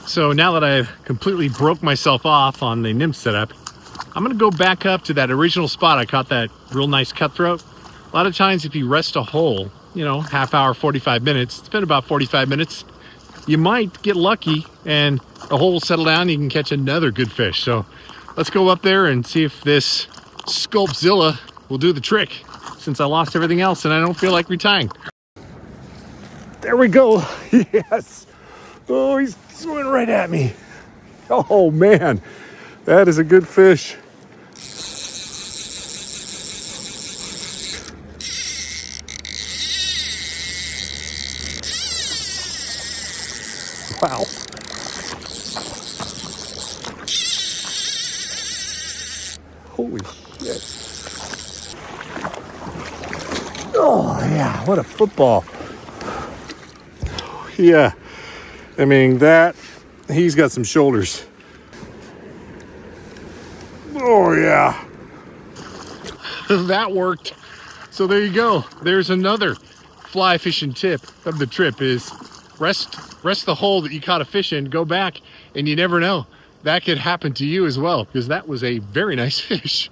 So now that I've completely broke myself off on the nymph setup, I'm gonna go back up to that original spot I caught that real nice cutthroat. A lot of times if you rest a hole, you know, half hour, 45 minutes, it's been about 45 minutes, you might get lucky and the hole will settle down and you can catch another good fish. So let's go up there and see if this Sculptzilla will do the trick, since I lost everything else and I don't feel like retying. There we go. Yes. Oh, he's swimming right at me. Oh man, that is a good fish. Wow. Holy shit. Oh yeah, what a football. Yeah, I mean that, he's got some shoulders. Oh yeah. That worked. So there you go. There's another fly fishing tip of the trip is rest the hole that you caught a fish in, go back, and you never know. That could happen to you as well, because that was a very nice fish.